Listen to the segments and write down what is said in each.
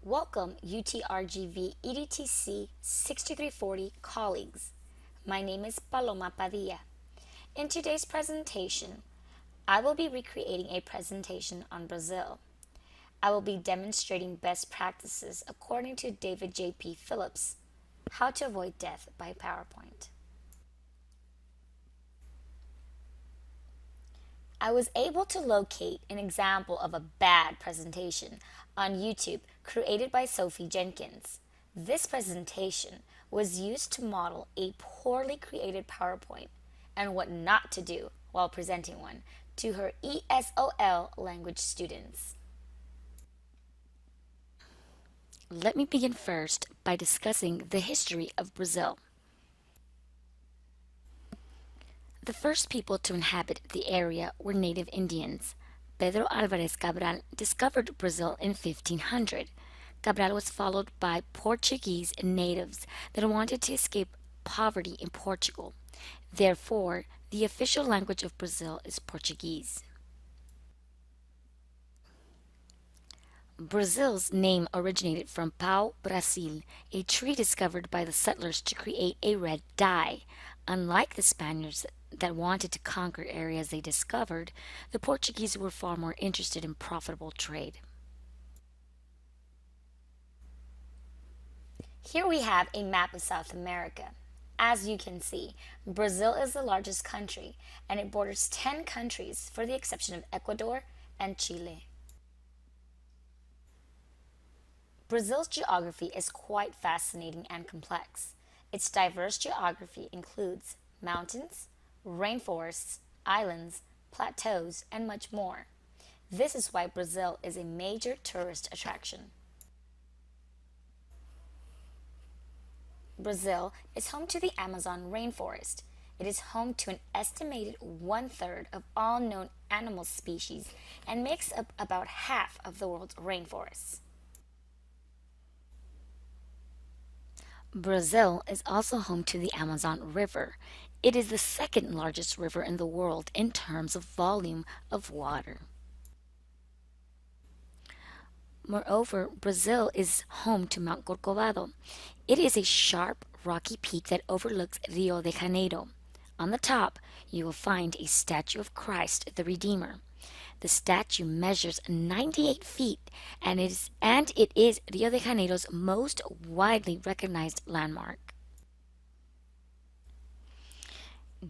Welcome UTRGV EDTC 6340 colleagues. My name is Paloma Padilla. In today's presentation, I will be recreating a presentation on Brazil. I will be demonstrating best practices according to David J.P. Phillips, How to Avoid Death by PowerPoint. I was able to locate an example of a bad presentation on YouTube created by Sophie Jenkins. This presentation was used to model a poorly created PowerPoint and what not to do while presenting one to her ESOL language students. Let me begin first by discussing the history of Brazil. The first people to inhabit the area were native Indians. Pedro Alvarez Cabral discovered Brazil in 1500. Cabral was followed by Portuguese natives that wanted to escape poverty in Portugal. Therefore, the official language of Brazil is Portuguese. Brazil's name originated from pau Brasil, a tree discovered by the settlers to create a red dye. Unlike the Spaniards that wanted to conquer areas they discovered, the Portuguese were far more interested in profitable trade. Here we have a map of South America. As you can see, Brazil is the largest country, and it borders 10 countries for the exception of Ecuador and Chile. Brazil's geography is quite fascinating and complex. Its diverse geography includes mountains, rainforests, islands, plateaus, and much more. This is why Brazil is a major tourist attraction. Brazil is home to the Amazon rainforest. It is home to an estimated one-third of all known animal species and makes up about half of the world's rainforests. Brazil is also home to the Amazon River. It is the second largest river in the world in terms of volume of water. Moreover, Brazil is home to Mount Corcovado. It is a sharp, rocky peak that overlooks Rio de Janeiro. On the top, you will find a statue of Christ the Redeemer. The statue measures 98 feet and it is Rio de Janeiro's most widely recognized landmark.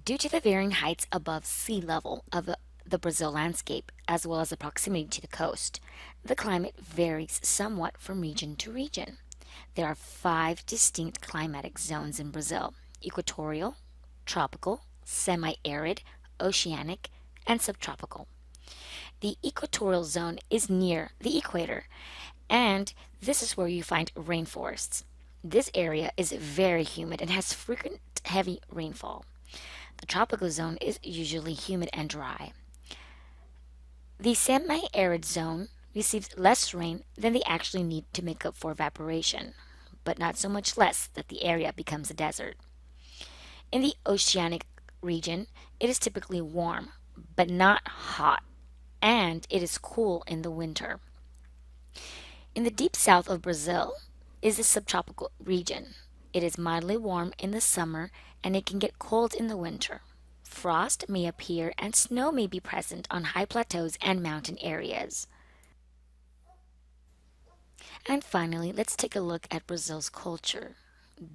Due to the varying heights above sea level of the Brazil landscape, as well as the proximity to the coast, the climate varies somewhat from region to region. There are 5 distinct climatic zones in Brazil: equatorial, tropical, semi-arid, oceanic, and subtropical. The equatorial zone is near the equator, and this is where you find rainforests. This area is very humid and has frequent heavy rainfall. The tropical zone is usually humid and dry. The semi-arid zone receives less rain than they actually need to make up for evaporation, but not so much less that the area becomes a desert. In the oceanic region, it is typically warm, but not hot, and it is cool in the winter. In the deep south of Brazil is the subtropical region. It is mildly warm in the summer and it can get cold in the winter. Frost may appear and snow may be present on high plateaus and mountain areas. And finally, let's take a look at Brazil's culture.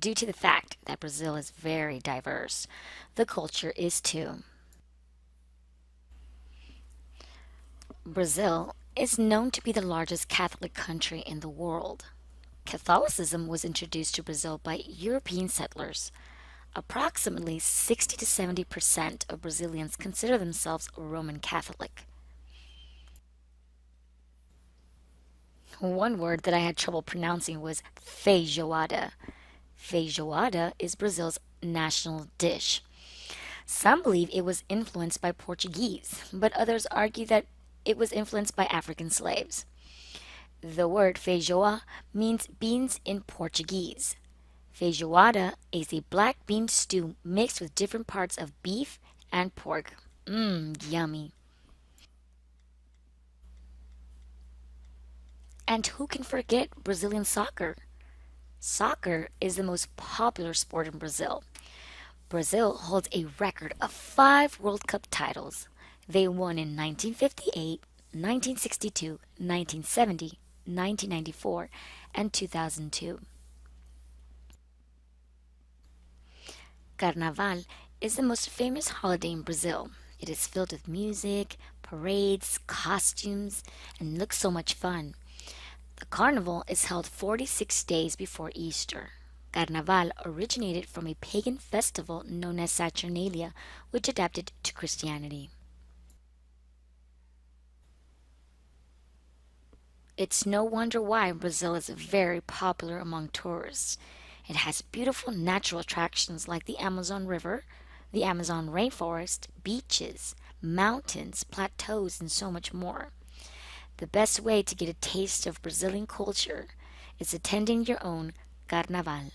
Due to the fact that Brazil is very diverse, the culture is too. Brazil is known to be the largest Catholic country in the world. Catholicism was introduced to Brazil by European settlers. Approximately 60 to 70% of Brazilians consider themselves Roman Catholic. One word that I had trouble pronouncing was feijoada. Feijoada is Brazil's national dish. Some believe it was influenced by Portuguese, but others argue that it was influenced by African slaves. The word feijoa means beans in Portuguese. Feijoada is a black bean stew mixed with different parts of beef and pork. Yummy. And who can forget Brazilian soccer? Soccer is the most popular sport in Brazil. Brazil holds a record of 5 World Cup titles. They won in 1958, 1962, 1970, 1994, and 2002. Carnaval is the most famous holiday in Brazil. It is filled with music, parades, costumes, and looks so much fun. The carnival is held 46 days before Easter. Carnaval originated from a pagan festival known as Saturnalia, which adapted to Christianity. It's no wonder why Brazil is very popular among tourists. It has beautiful natural attractions like the Amazon River, the Amazon rainforest, beaches, mountains, plateaus, and so much more. The best way to get a taste of Brazilian culture is attending your own carnaval.